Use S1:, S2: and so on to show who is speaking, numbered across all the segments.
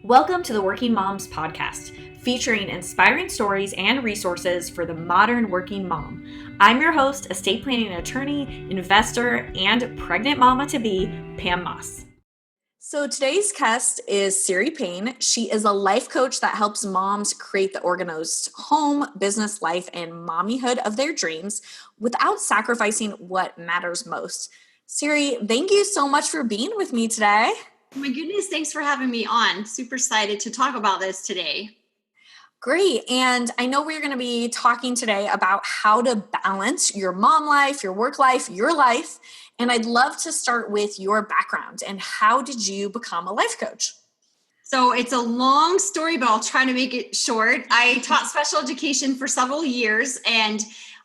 S1: Welcome to the Working Moms Podcast, featuring inspiring stories and resources for the modern working mom. I'm your host, estate planning attorney, investor, and pregnant mama-to-be, Pam Moss. So today's guest is Ceri Payne. She is a life coach that helps moms create the organized home, business life, and mommyhood of their dreams without sacrificing what matters most. Ceri, thank you so much for being with me today.
S2: Oh my goodness, thanks for having me on. Super excited to talk about this today.
S1: Great. And I know we're going to be talking today about how to balance your mom life, your work life, your life. And I'd love to start with your background and how did you become a life coach?
S2: So it's a long story, but I'll try to make it short. I taught special education for several years, and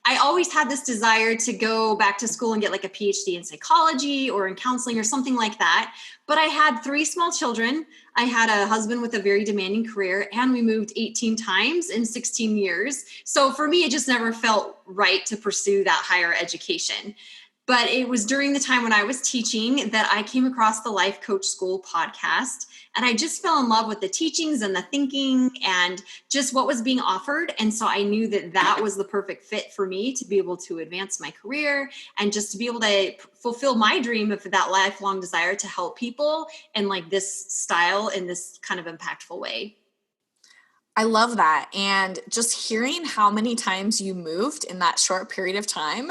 S2: I always had this desire to go back to school and get like a Ph.D. in psychology or in counseling or something like that. But I had 3 small children. I had a husband with a very demanding career, and we moved 18 times in 16 years. So for me, it just never felt right to pursue that higher education. But it was during the time when I was teaching that I came across the Life Coach School podcast. And I just fell in love with the teachings and the thinking and just what was being offered. And so I knew that that was the perfect fit for me to be able to advance my career and just to be able to fulfill my dream of that lifelong desire to help people in like this style in this kind of impactful way.
S1: I love that. And just hearing how many times you moved in that short period of time,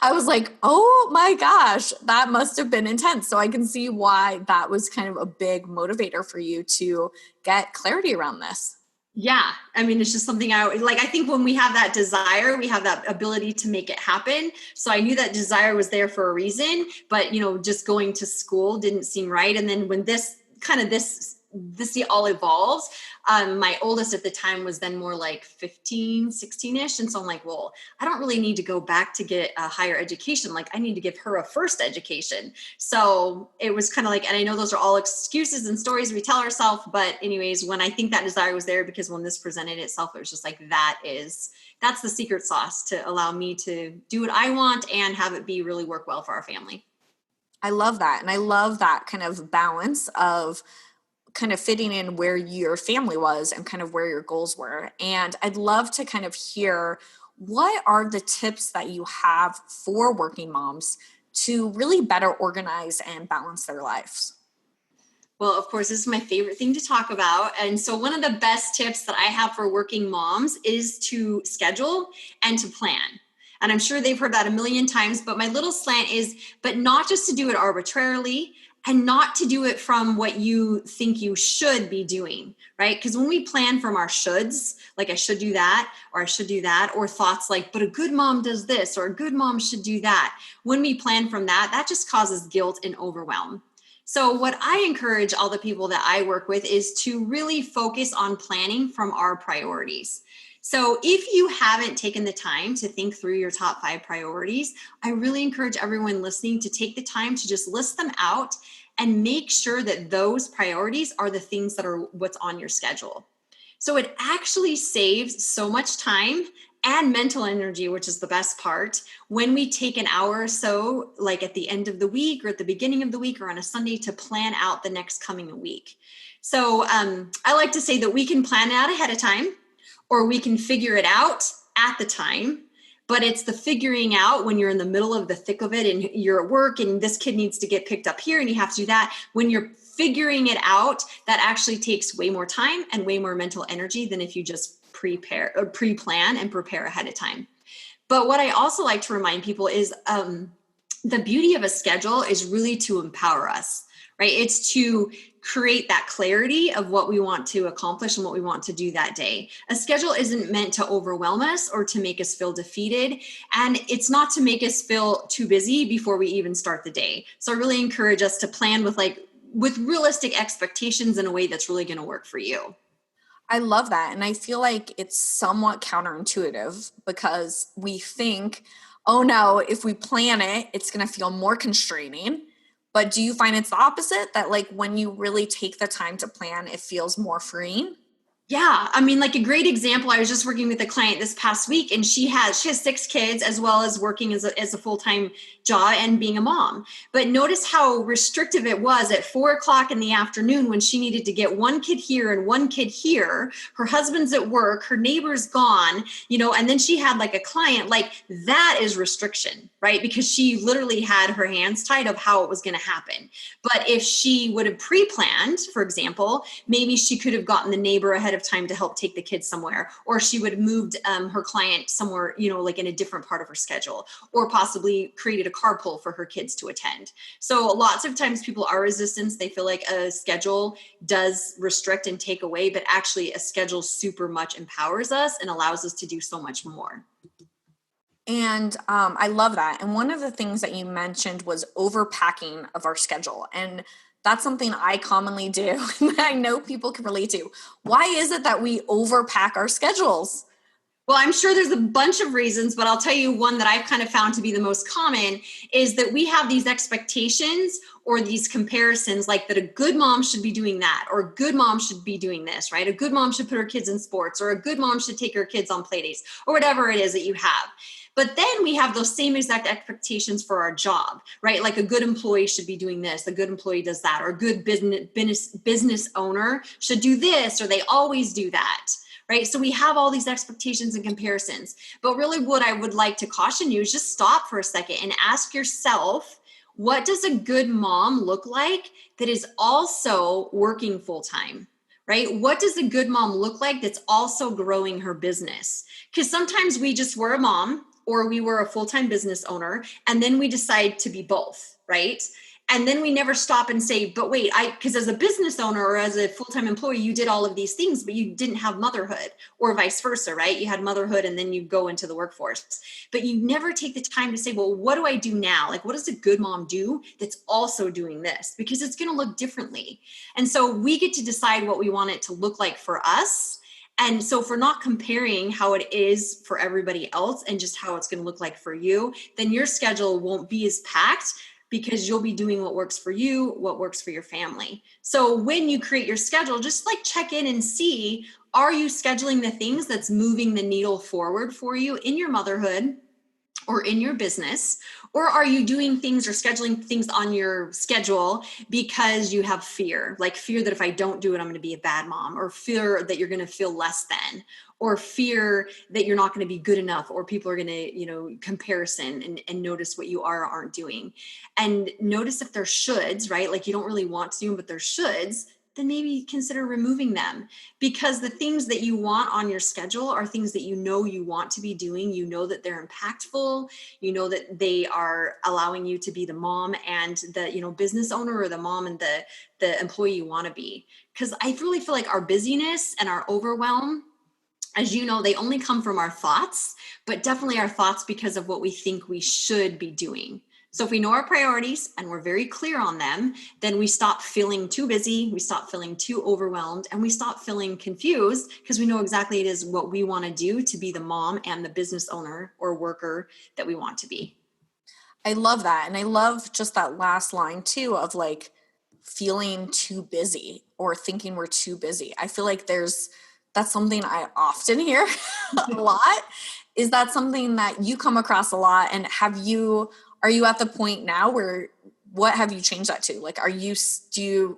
S1: I was like, oh my gosh, that must have been intense. So I can see why that was kind of a big motivator for you to get clarity around this.
S2: Yeah. I mean, it's just something I think when we have that desire, we have that ability to make it happen. So I knew that desire was there for a reason, but just going to school didn't seem right. And then when this all evolves. My oldest at the time was then more like 15, 16-ish. And so I'm like, well, I don't really need to go back to get a higher education. Like I need to give her a first education. So it was kind of like, and I know those are all excuses and stories we tell ourselves, but anyways, when I think that desire was there, because when this presented itself, it was just like, that's the secret sauce to allow me to do what I want and have it be really work well for our family.
S1: I love that. And I love that kind of balance of kind of fitting in where your family was and kind of where your goals were. And I'd love to kind of hear, what are the tips that you have for working moms to really better organize and balance their lives?
S2: Well, of course, this is my favorite thing to talk about. And so one of the best tips that I have for working moms is to schedule and to plan. And I'm sure they've heard that a million times, but my little slant is, but not just to do it arbitrarily, and not to do it from what you think you should be doing, right? Because when we plan from our shoulds, like I should do that, or I should do that, or thoughts like, but a good mom does this, or a good mom should do that. When we plan from that, that just causes guilt and overwhelm. So what I encourage all the people that I work with is to really focus on planning from our priorities. So if you haven't taken the time to think through your top 5 priorities, I really encourage everyone listening to take the time to just list them out and make sure that those priorities are the things that are what's on your schedule. So it actually saves so much time and mental energy, which is the best part, when we take an hour or so, like at the end of the week or at the beginning of the week or on a Sunday, to plan out the next coming week. So I like to say that we can plan it out ahead of time, or we can figure it out at the time. But it's the figuring out when you're in the middle of the thick of it and you're at work and this kid needs to get picked up here and you have to do that. When you're figuring it out, that actually takes way more time and way more mental energy than if you just prepare or pre-plan and prepare ahead of time. But what I also like to remind people is the beauty of a schedule is really to empower us, right? It's to create that clarity of what we want to accomplish and what we want to do that day. A schedule isn't meant to overwhelm us or to make us feel defeated. And it's not to make us feel too busy before we even start the day. So I really encourage us to plan with realistic expectations in a way that's really going to work for you.
S1: I love that. And I feel like it's somewhat counterintuitive because we think, oh no, if we plan it, it's going to feel more constraining. But do you find it's the opposite, that like when you really take the time to plan, it feels more freeing?
S2: Yeah. I mean, like a great example, I was just working with a client this past week and she has 6 kids as well as working as a full-time job and being a mom. But notice how restrictive it was at 4 o'clock in the afternoon when she needed to get one kid here and one kid here. Her husband's at work, her neighbor's gone, and then she had like a client, like that is restriction, right? Because she literally had her hands tied of how it was going to happen. But if she would have pre-planned, for example, maybe she could have gotten the neighbor ahead of time to help take the kids somewhere, or she would have moved her client somewhere, like in a different part of her schedule, or possibly created a carpool for her kids to attend. So lots of times people are resistant. They feel like a schedule does restrict and take away, but actually a schedule super much empowers us and allows us to do so much more.
S1: And I love that. And one of the things that you mentioned was overpacking of our schedule. And that's something I commonly do and that I know people can relate to. Why is it that we overpack our schedules?
S2: Well, I'm sure there's a bunch of reasons, but I'll tell you one that I've kind of found to be the most common is that we have these expectations or these comparisons, like that a good mom should be doing that, or a good mom should be doing this, right? A good mom should put her kids in sports, or a good mom should take her kids on play dates, or whatever it is that you have. But then we have those same exact expectations for our job, right? Like a good employee should be doing this, a good employee does that, or a good business owner should do this, or they always do that. Right? So we have all these expectations and comparisons, but really what I would like to caution you is just stop for a second and ask yourself, what does a good mom look like that is also working full time? Right? What does a good mom look like that's also growing her business? Because sometimes we just were a mom or we were a full-time business owner, and then we decide to be both, right? And then we never stop and say, but wait, because as a business owner or as a full-time employee, you did all of these things, but you didn't have motherhood, or vice versa, right? You had motherhood and then you go into the workforce. But you never take the time to say, well, what do I do now? Like, what does a good mom do that's also doing this? Because it's going to look differently. And so we get to decide what we want it to look like for us. And so if we're not comparing how it is for everybody else and just how it's going to look like for you, then your schedule won't be as packed, because you'll be doing what works for you, what works for your family. So when you create your schedule, just like check in and see, are you scheduling the things that's moving the needle forward for you in your motherhood or in your business? Or are you doing things or scheduling things on your schedule because you have fear, like fear that if I don't do it, I'm going to be a bad mom, or fear that you're going to feel less than, or fear that you're not going to be good enough, or people are going to, comparison and notice what you are or aren't doing. And notice if there's shoulds, right? Like you don't really want to do them, but there's shoulds, then maybe consider removing them, because the things that you want on your schedule are things that you want to be doing. You know that they're impactful. You know that they are allowing you to be the mom and the business owner, or the mom and the employee you want to be. Because I really feel like our busyness and our overwhelm, as you know, they only come from our thoughts, but definitely our thoughts because of what we think we should be doing. So if we know our priorities and we're very clear on them, then we stop feeling too busy, we stop feeling too overwhelmed, and we stop feeling confused, because we know exactly it is what we want to do to be the mom and the business owner or worker that we want to be.
S1: I love that. And I love just that last line too of like feeling too busy or thinking we're too busy. I feel like that's something I often hear a lot. Is that something that you come across a lot? And are you at the point now where, what have you changed that to? Like, do you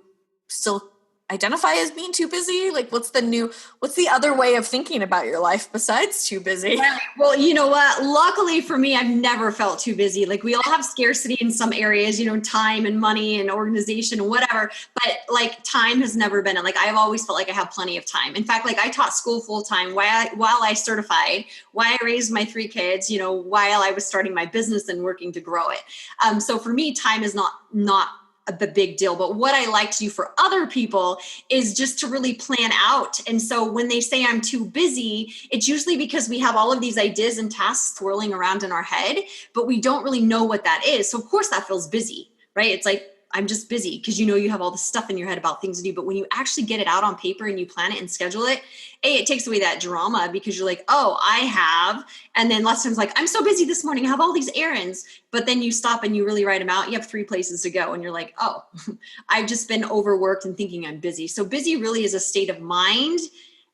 S1: still identify as being too busy? Like, what's the other way of thinking about your life besides too busy?
S2: Well, you know what? Luckily for me, I've never felt too busy. Like we all have scarcity in some areas, time and money and organization and whatever. But like time has never been, like I've always felt like I have plenty of time. In fact, like I taught school full time while I certified, while I raised my 3 kids, while I was starting my business and working to grow it. So for me, time is not the big deal. But what I like to do for other people is just to really plan out. And so when they say I'm too busy, it's usually because we have all of these ideas and tasks swirling around in our head, but we don't really know what that is. So of course that feels busy, right? It's like, I'm just busy, because you have all the stuff in your head about things to do. But when you actually get it out on paper and you plan it and schedule it, it takes away that drama, because you're like, oh, I have. And then lots of times, like, I'm so busy this morning, I have all these errands. But then you stop and you really write them out. You have 3 places to go. And you're like, oh, I've just been overworked and thinking I'm busy. So busy really is a state of mind.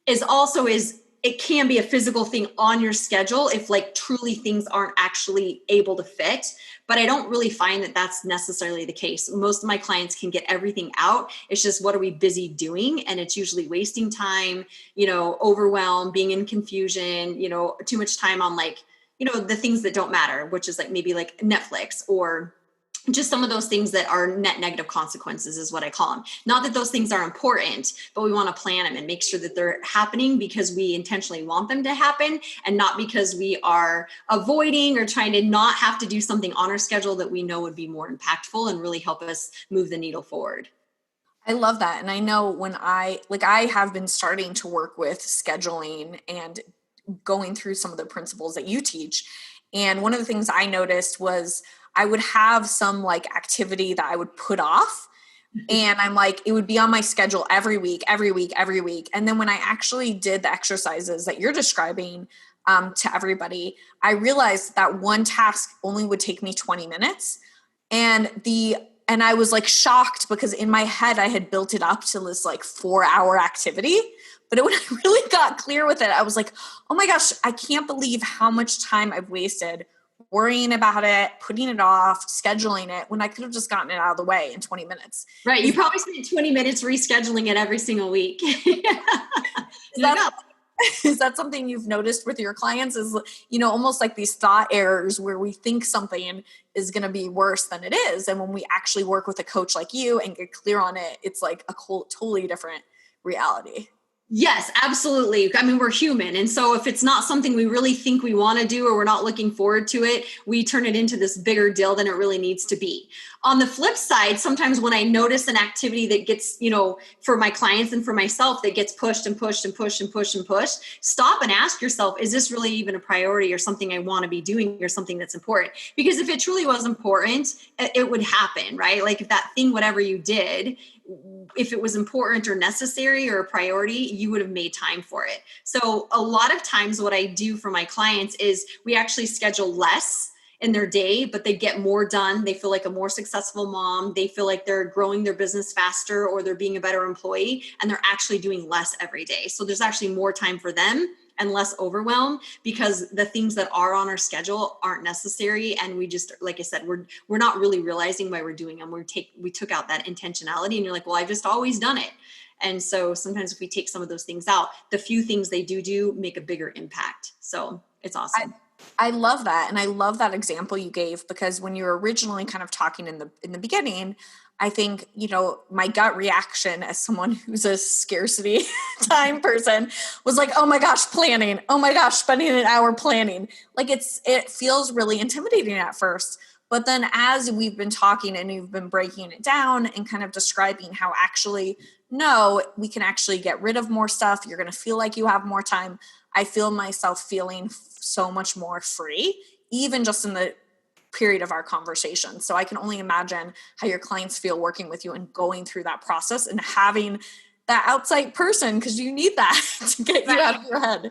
S2: is it can be a physical thing on your schedule if like truly things aren't actually able to fit. But I don't really find that that's necessarily the case. Most of my clients can get everything out. It's just, what are we busy doing? And it's usually wasting time, overwhelm, being in confusion, too much time on like, the things that don't matter, which is like maybe like Netflix or just some of those things that are net negative consequences is what I call them. Not that those things are important, but we want to plan them and make sure that they're happening because we intentionally want them to happen and not because we are avoiding or trying to not have to do something on our schedule that we know would be more impactful and really help us move the needle forward.
S3: I love that. And I know when I have been starting to work with scheduling and going through some of the principles that you teach. And one of the things I noticed was I would have some like activity that I would put off. And I'm like, it would be on my schedule every week. And then when I actually did the exercises that you're describing to everybody, I realized that one task only would take me 20 minutes. And I was like shocked because in my head, I had built it up to this like 4-hour activity. But when I really got clear with it, I was like, oh my gosh, I can't believe how much time I've wasted worrying about it, putting it off, scheduling it, when I could have just gotten it out of the way in 20 minutes.
S2: Right. You probably spent 20 minutes rescheduling it every single week.
S3: Is that something you've noticed with your clients is, almost like these thought errors where we think something is going to be worse than it is. And when we actually work with a coach like you and get clear on it, it's like a totally different reality.
S2: Yes, absolutely. I mean, we're human. And so if it's not something we really think we want to do or we're not looking forward to it, we turn it into this bigger deal than it really needs to be. On the flip side, sometimes when I notice an activity that gets, for my clients and for myself, that gets pushed and pushed and pushed and pushed and pushed, stop and ask yourself, is this really even a priority or something I want to be doing or something that's important? Because if it truly was important, it would happen, right? Like if that thing, whatever you did, if it was important or necessary or a priority, you would have made time for it. So a lot of times what I do for my clients is we actually schedule less in their day, but they get more done. They feel like a more successful mom. They feel like they're growing their business faster or they're being a better employee, and they're actually doing less every day. So there's actually more time for them and less overwhelm because the things that are on our schedule aren't necessary. And we just, like I said, we're not really realizing why we're doing them. We took out that intentionality and you're like, well, I've just always done it. And so sometimes if we take some of those things out, the few things they do make a bigger impact. So it's awesome.
S3: I love that. And I love that example you gave because when you were originally kind of talking in the beginning, I think, my gut reaction as someone who's a scarcity time person was like, oh my gosh, planning. Oh my gosh, spending an hour planning. Like it feels really intimidating at first. But then as we've been talking and you've been breaking it down and kind of describing how actually, no, we can actually get rid of more stuff. You're going to feel like you have more time. I feel myself feeling so much more free, even just in the period of our conversation. So I can only imagine how your clients feel working with you and going through that process and having that outside person, because you need that to get you out of your head.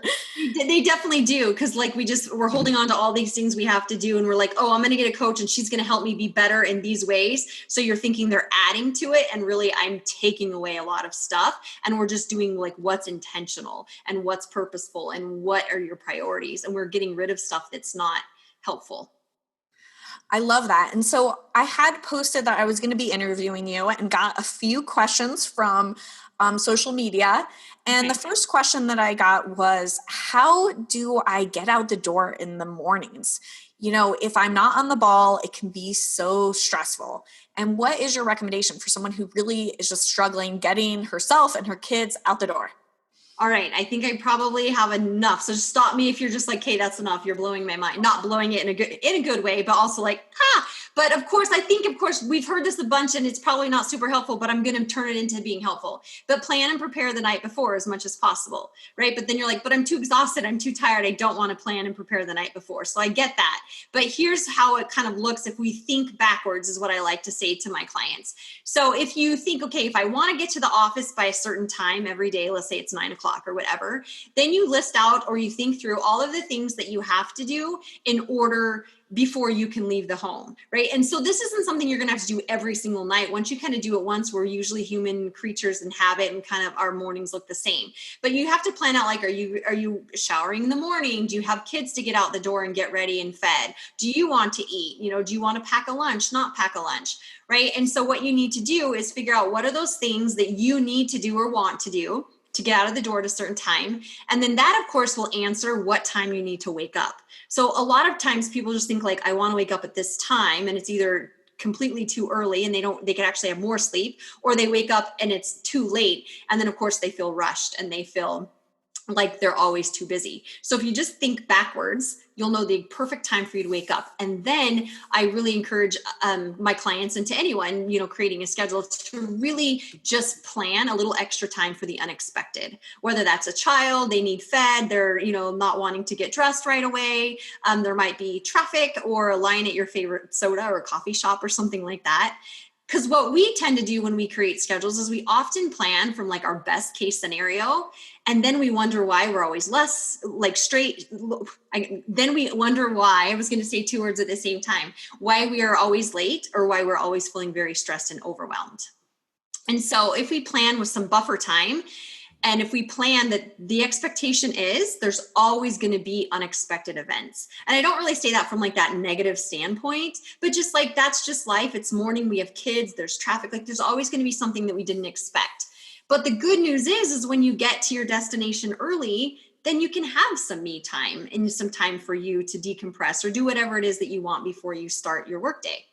S2: They definitely do. Because like we're holding on to all these things we have to do. And we're like, oh, I'm going to get a coach and she's going to help me be better in these ways. So you're thinking they're adding to it. And really I'm taking away a lot of stuff. And we're just doing like what's intentional and what's purposeful and what are your priorities. And we're getting rid of stuff that's not helpful.
S3: I love that. And so I had posted that I was going to be interviewing you and got a few questions from social media. And the first question that I got was, how do I get out the door in the mornings? If I'm not on the ball, it can be so stressful. And what is your recommendation for someone who really is just struggling getting herself and her kids out the door?
S2: All right. I think I probably have enough. So just stop me if you're just like, hey, that's enough. You're blowing my mind. Not blowing it in a good way, but also like, But of course, we've heard this a bunch and it's probably not super helpful, but I'm going to turn it into being helpful. But plan and prepare the night before as much as possible, right? But then you're like, but I'm too exhausted. I'm too tired. I don't want to plan and prepare the night before. So I get that. But here's how it kind of looks if we think backwards is what I like to say to my clients. So if you think, okay, if I want to get to the office by a certain time every day, let's say it's 9:00 or whatever, then you list out or you think through all of the things that you have to do in order before you can leave the home, right? And so this isn't something you're going to have to do every single night. Once you kind of do it once, we're usually human creatures in habit, and kind of our mornings look the same. But you have to plan out, like, are you showering in the morning? Do you have kids to get out the door and get ready and fed? Do you want to eat? Do you want to pack a lunch, not pack a lunch, right? And so what you need to do is figure out what are those things that you need to do or want to do to get out of the door at a certain time. And then that, of course, will answer what time you need to wake up. So a lot of times people just think, like, I want to wake up at this time, and it's either completely too early and they could actually have more sleep, or they wake up and it's too late. And then of course they feel rushed and they feel like they're always too busy. So if you just think backwards, you'll know the perfect time for you to wake up. And then I really encourage my clients, and to anyone, creating a schedule, to really just plan a little extra time for the unexpected, whether that's a child, they need fed, they're, not wanting to get dressed right away. There might be traffic or a line at your favorite soda or coffee shop or something like that. Because what we tend to do when we create schedules is we often plan from like our best case scenario. And then we wonder why we're always less straight. Then we wonder why, I was going to say two words at the same time, why we are always late, or why we're always feeling very stressed and overwhelmed. And so if we plan with some buffer time, and if we plan that the expectation is there's always going to be unexpected events. And I don't really say that from like that negative standpoint, but just like, that's just life. It's morning, we have kids, there's traffic, like there's always going to be something that we didn't expect. But the good news is when you get to your destination early, then you can have some me time and some time for you to decompress or do whatever it is that you want before you start your workday.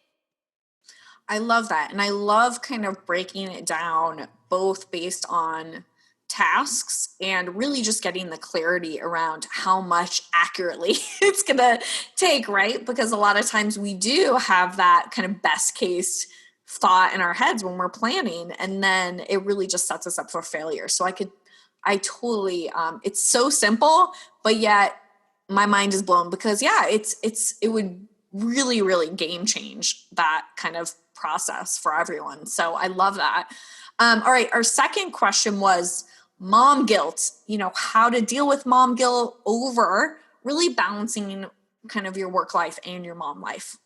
S3: I love that. And I love kind of breaking it down both based on tasks and really just getting the clarity around how much accurately it's going to take, right? Because a lot of times we do have that kind of best case thought in our heads when we're planning, and then it really just sets us up for failure. So I totally, it's so simple, but yet my mind is blown because it would really, really game change that kind of process for everyone. So I love that. All right. Our second question was mom guilt, how to deal with mom guilt over really balancing kind of your work life and your mom life.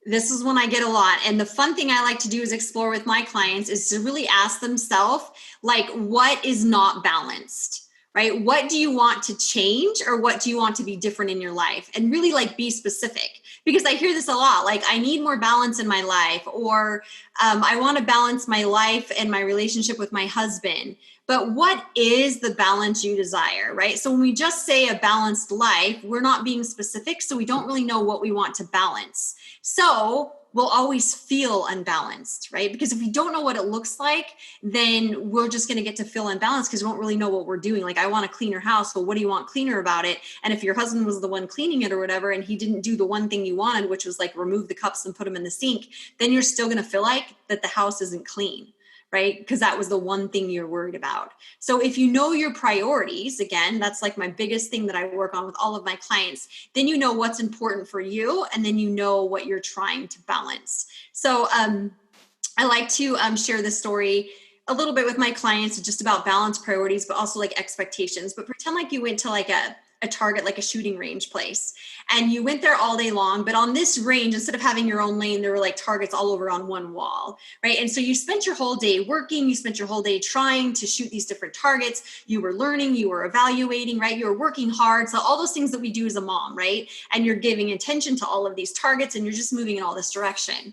S2: This is one I get a lot. And the fun thing I like to do is explore with my clients is to really ask themselves, like, what is not balanced, right? What do you want to change, or what do you want to be different in your life? And really like be specific, because I hear this a lot. Like, I need more balance in my life, or I want to balance my life and my relationship with my husband. But what is the balance you desire, right? So when we just say a balanced life, we're not being specific. So we don't really know what we want to balance. So we'll always feel unbalanced, right? Because if we don't know what it looks like, then we're just going to get to feel unbalanced because we won't really know what we're doing. Like, I want a cleaner house. Well, what do you want cleaner about it? And if your husband was the one cleaning it or whatever, and he didn't do the one thing you wanted, which was like remove the cups and put them in the sink, then you're still going to feel like that the house isn't clean, right? Because that was the one thing you're worried about. So if you know your priorities, again, that's like my biggest thing that I work on with all of my clients, then you know what's important for you, and then you know what you're trying to balance. So I like to share this story a little bit with my clients just about balance priorities, but also like expectations. But pretend like you went to like a Target, like a shooting range place, and you went there all day long. But on this range, instead of having your own lane, there were like targets all over on one wall, right? And so you spent your whole day working, you spent your whole day trying to shoot these different targets. You were learning, you were evaluating, right? You were working hard. So all those things that we do as a mom, right? And you're giving attention to all of these targets, and you're just moving in all this direction.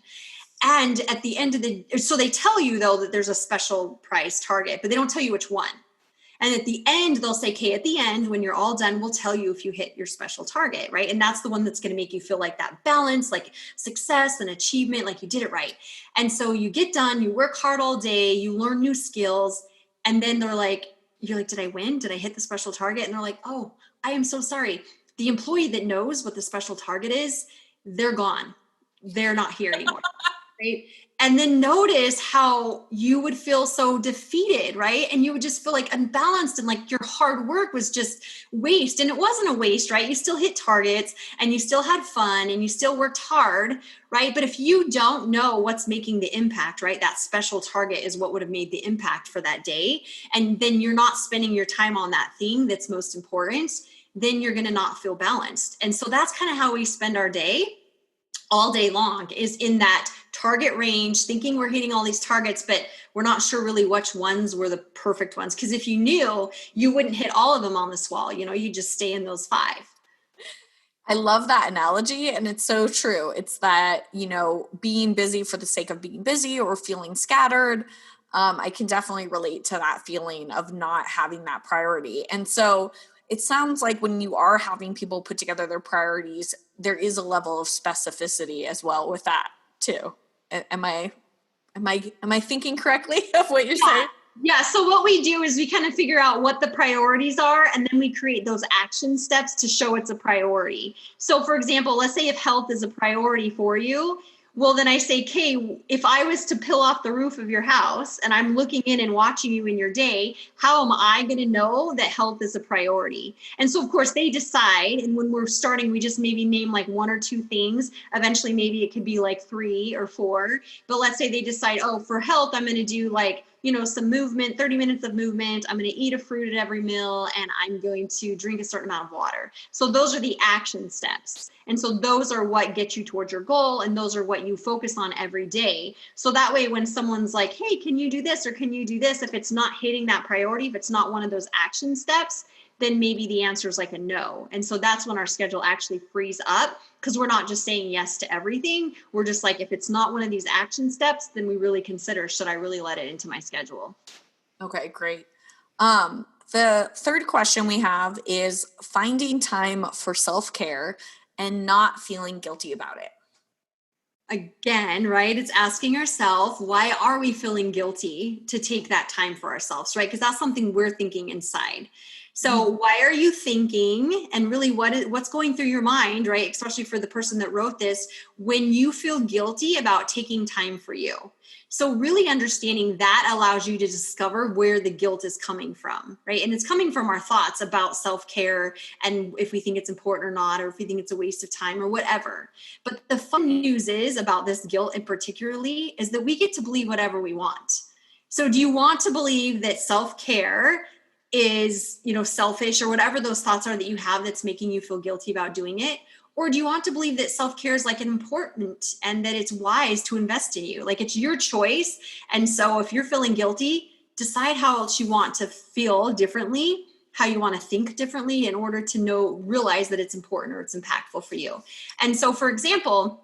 S2: And at the end of so they tell you though that there's a special price target, but they don't tell you which one. And at the end, they'll say, okay, at the end, when you're all done, we'll tell you if you hit your special target, right? And that's the one that's going to make you feel like that balance, like success and achievement, like you did it right. And so you get done, you work hard all day, you learn new skills. And then you're like, did I win? Did I hit the special target? And they're like, oh, I am so sorry. The employee that knows what the special target is, they're gone. They're not here anymore, right? And then notice how you would feel so defeated, right? And you would just feel like unbalanced, and like your hard work was just waste. And it wasn't a waste, right? You still hit targets, and you still had fun, and you still worked hard, right? But if you don't know what's making the impact, right? That special target is what would have made the impact for that day. And then you're not spending your time on that thing that's most important. then you're going to not feel balanced. And so that's kind of how we spend our day all day long, is in that target range, thinking we're hitting all these targets, but we're not sure really which ones were the perfect ones. Because if you knew, you wouldn't hit all of them on this wall. You just stay in those 5.
S3: I love that analogy, and it's so true. It's that, being busy for the sake of being busy or feeling scattered. I can definitely relate to that feeling of not having that priority. And so it sounds like when you are having people put together their priorities, there is a level of specificity as well with that too. Am I thinking correctly of what you're saying?
S2: Yeah. So what we do is we kind of figure out what the priorities are, and then we create those action steps to show it's a priority. So for example, let's say if health is a priority for you, well, then I say, okay, if I was to peel off the roof of your house and I'm looking in and watching you in your day, how am I going to know that health is a priority? And so, of course, they decide. And when we're starting, we just maybe name like 1 or 2 things. Eventually, maybe it could be like 3 or 4. But let's say they decide, oh, for health, I'm going to do like, some movement, 30 minutes of movement. I'm going to eat a fruit at every meal, and I'm going to drink a certain amount of water. So those are the action steps. And so those are what get you towards your goal, and those are what you focus on every day. So that way, when someone's like, hey, can you do this or can you do this? If it's not hitting that priority, if it's not one of those action steps, then maybe the answer is like a no. And so that's when our schedule actually frees up, because we're not just saying yes to everything. We're just like, if it's not one of these action steps, then we really consider, should I really let it into my schedule?
S3: Okay, great. The third question we have is finding time for self-care and not feeling guilty about it.
S2: Again, right? It's asking ourselves, why are we feeling guilty to take that time for ourselves, right? Because that's something we're thinking inside. So why are you thinking, and really what's going through your mind, right? Especially for the person that wrote this, when you feel guilty about taking time for you. So really understanding that allows you to discover where the guilt is coming from, right? And it's coming from our thoughts about self-care, and if we think it's important or not, or if we think it's a waste of time or whatever. But the fun news is about this guilt, and particularly, is that we get to believe whatever we want. So do you want to believe that self-care is, selfish, or whatever those thoughts are that you have that's making you feel guilty about doing it? Or do you want to believe that self-care is like important and that it's wise to invest in you? Like, it's your choice. And so if you're feeling guilty, decide how else you want to feel differently, how you want to think differently in order to realize that it's important or it's impactful for you. And so, for example,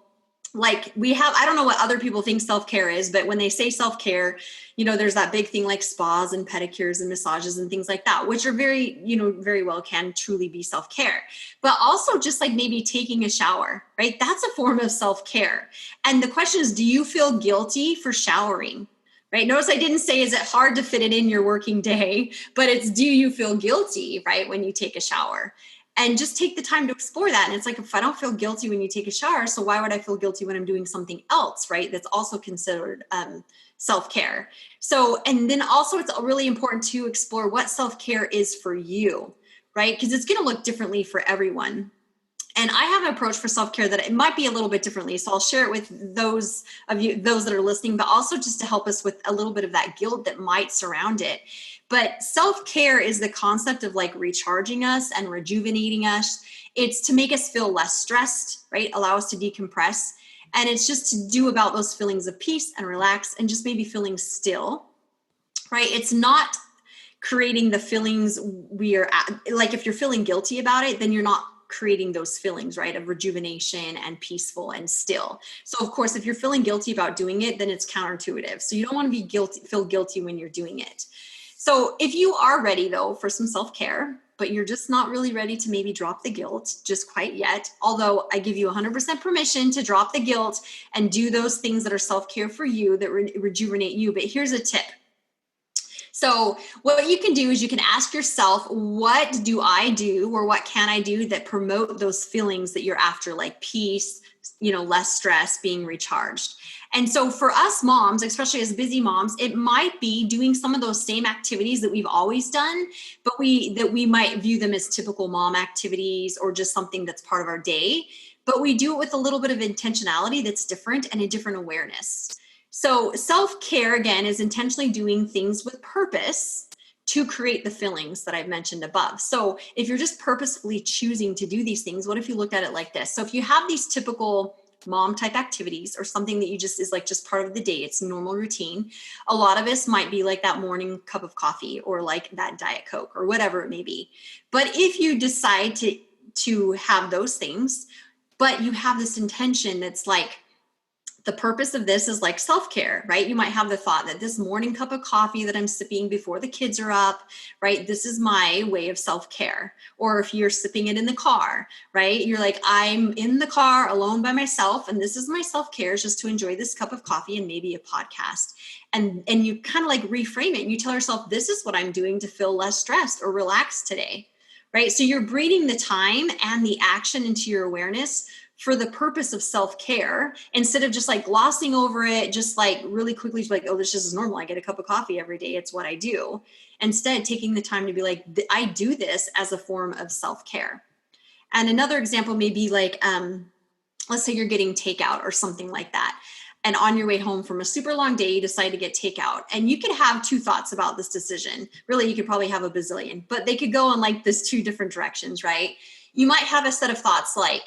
S2: like I don't know what other people think self-care is, but when they say self-care, there's that big thing like spas and pedicures and massages and things like that, which are very, very well can truly be self-care. But also just like maybe taking a shower, right? That's a form of self-care. And the question is, do you feel guilty for showering? Right? Notice I didn't say, is it hard to fit it in your working day, but it's, do you feel guilty, right, when you take a shower? And just take the time to explore that. And it's like, if I don't feel guilty when you take a shower, so why would I feel guilty when I'm doing something else, right? That's also considered self-care. So, and then also it's really important to explore what self-care is for you, right? Because it's going to look differently for everyone. And I have an approach for self-care that it might be a little bit differently. So I'll share it with those of you, those that are listening, but also just to help us with a little bit of that guilt that might surround it. But self-care is the concept of like recharging us and rejuvenating us. It's to make us feel less stressed, right? Allow us to decompress. And it's just to do about those feelings of peace and relax and just maybe feeling still, right? It's not creating the feelings like if you're feeling guilty about it, then you're not creating those feelings, right, of rejuvenation and peaceful and still. So of course, if you're feeling guilty about doing it, then it's counterintuitive. So you don't want to feel guilty when you're doing it. So if you are ready though for some self-care, but you're just not really ready to maybe drop the guilt just quite yet, although I give you 100% permission to drop the guilt and do those things that are self-care for you, that rejuvenate you. But here's a tip. So what you can do is you can ask yourself, what do I do, or what can I do that promote those feelings that you're after, like peace, less stress, being recharged. And so for us moms, especially as busy moms, it might be doing some of those same activities that we've always done, but we might view them as typical mom activities or just something that's part of our day. But we do it with a little bit of intentionality that's different and a different awareness. So self-care, again, is intentionally doing things with purpose to create the feelings that I've mentioned above. So if you're just purposefully choosing to do these things, what if you looked at it like this? So if you have these typical mom type activities or something that you just is like just part of the day, it's normal routine. A lot of us might be like that morning cup of coffee or like that Diet Coke or whatever it may be. But if you decide to have those things, but you have this intention that's like, the purpose of this is like self-care, right? You might have the thought that this morning cup of coffee that I'm sipping before the kids are up, right? This is my way of self-care. Or if you're sipping it in the car, right? You're like, I'm in the car alone by myself, and this is my self-care, is just to enjoy this cup of coffee and maybe a podcast. And you kind of like reframe it and you tell yourself, this is what I'm doing to feel less stressed or relaxed today, right? So you're breathing the time and the action into your awareness for the purpose of self-care, instead of just like glossing over it, just like really quickly, like, oh, this is normal. I get a cup of coffee every day. It's what I do. Instead, taking the time to be like, I do this as a form of self-care. And another example may be like, let's say you're getting takeout or something like that. And on your way home from a super long day, you decide to get takeout. And you could have two thoughts about this decision. Really, you could probably have a bazillion, but they could go in like this two different directions, right? You might have a set of thoughts like,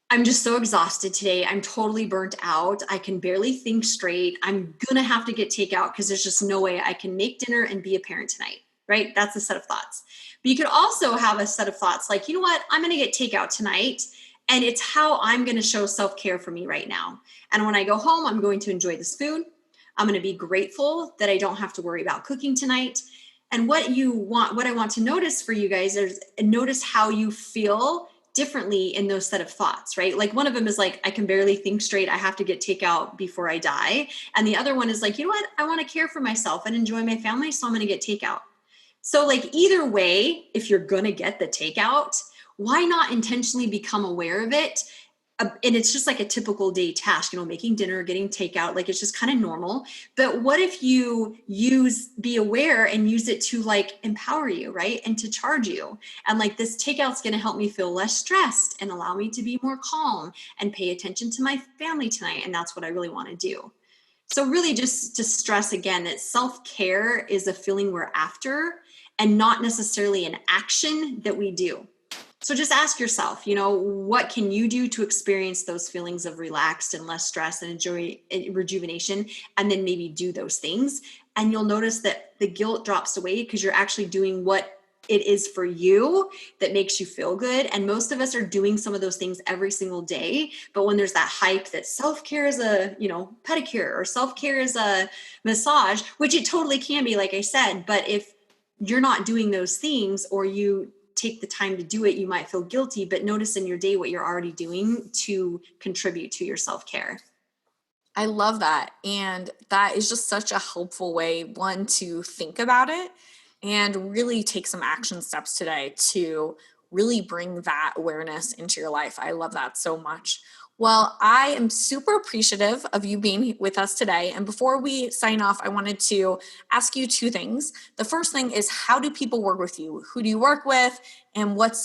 S2: I'm just so exhausted today. I'm totally burnt out. I can barely think straight. I'm going to have to get takeout because there's just no way I can make dinner and be a parent tonight, right? That's a set of thoughts. But you could also have a set of thoughts like, you know what? I'm going to get takeout tonight. And it's how I'm going to show self-care for me right now. And when I go home, I'm going to enjoy this food. I'm going to be grateful that I don't have to worry about cooking tonight. And what I want to notice for you guys is notice how you feel differently in those set of thoughts, right? Like one of them is like, I can barely think straight. I have to get takeout before I die. And the other one is like, you know what? I want to care for myself and enjoy my family. So I'm going to get takeout. So like either way, if you're going to get the takeout, why not intentionally become aware of it? And it's just like a typical day task, making dinner, getting takeout, like it's just kind of normal. But what if you be aware and use it to like empower you, right? And to charge you. And like this takeout's going to help me feel less stressed and allow me to be more calm and pay attention to my family tonight. And that's what I really want to do. So really just to stress again that self-care is a feeling we're after and not necessarily an action that we do. So just ask yourself, what can you do to experience those feelings of relaxed and less stress and enjoy rejuvenation, and then maybe do those things. And you'll notice that the guilt drops away because you're actually doing what it is for you that makes you feel good. And most of us are doing some of those things every single day. But when there's that hype that self-care is a, pedicure, or self-care is a massage, which it totally can be, like I said, but if you're not doing those things or you take the time to do it, you might feel guilty, but notice in your day what you're already doing to contribute to your self-care.
S3: I love that. And that is just such a helpful way, one, to think about it and really take some action steps today to really bring that awareness into your life. I love that so much. Well, I am super appreciative of you being with us today. And before we sign off, I wanted to ask you two things. The first thing is, how do people work with you? Who do you work with? And what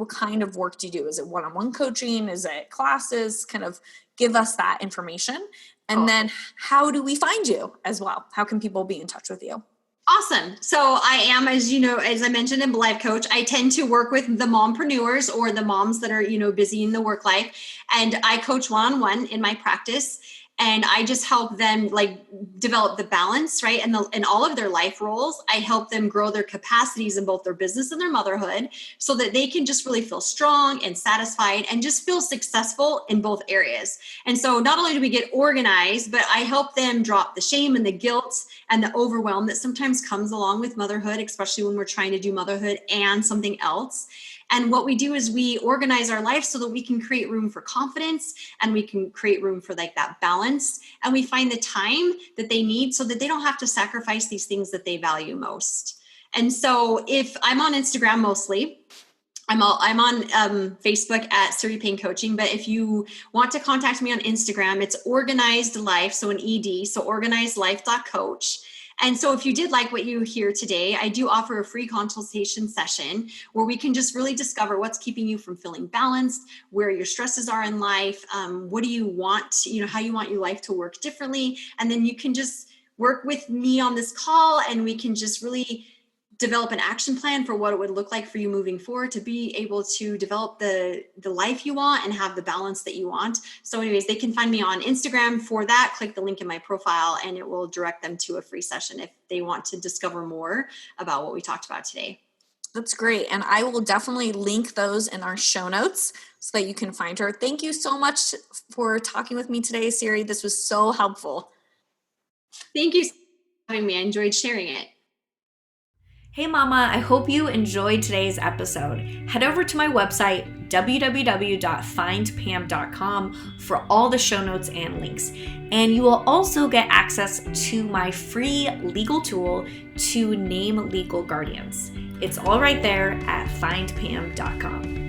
S3: kind of work do you do? Is it one-on-one coaching? Is it classes? Kind of give us that information. And then how do we find you as well? How can people be in touch with you?
S2: Awesome. So I am, as I mentioned, a life coach. I tend to work with the mompreneurs, or the moms that are, busy in the work life. And I coach one-on-one in my practice. And I just help them like develop the balance, right? And in all of their life roles, I help them grow their capacities in both their business and their motherhood so that they can just really feel strong and satisfied and just feel successful in both areas. And so not only do we get organized, but I help them drop the shame and the guilt and the overwhelm that sometimes comes along with motherhood, especially when we're trying to do motherhood and something else. And what we do is we organize our life so that we can create room for confidence, and we can create room for like that balance. And we find the time that they need so that they don't have to sacrifice these things that they value most. And so if I'm on Instagram mostly, I'm on Facebook at Ceri Payne Coaching, but if you want to contact me on Instagram, it's Organized Life, so an ED, so organizedlife.coach. And so if you did like what you hear today, I do offer a free consultation session where we can just really discover what's keeping you from feeling balanced, where your stresses are in life, what do you want, how you want your life to work differently. And then you can just work with me on this call, and we can just really develop an action plan for what it would look like for you moving forward to be able to develop the life you want and have the balance that you want. So anyways, they can find me on Instagram for that. Click the link in my profile and it will direct them to a free session if they want to discover more about what we talked about today.
S3: That's great. And I will definitely link those in our show notes so that you can find her. Thank you so much for talking with me today, Ceri. This was so helpful.
S2: Thank you for having me. I enjoyed sharing it.
S1: Hey mama, I hope you enjoyed today's episode. Head over to my website, www.findpam.com, for all the show notes and links. And you will also get access to my free legal tool to name legal guardians. It's all right there at findpam.com.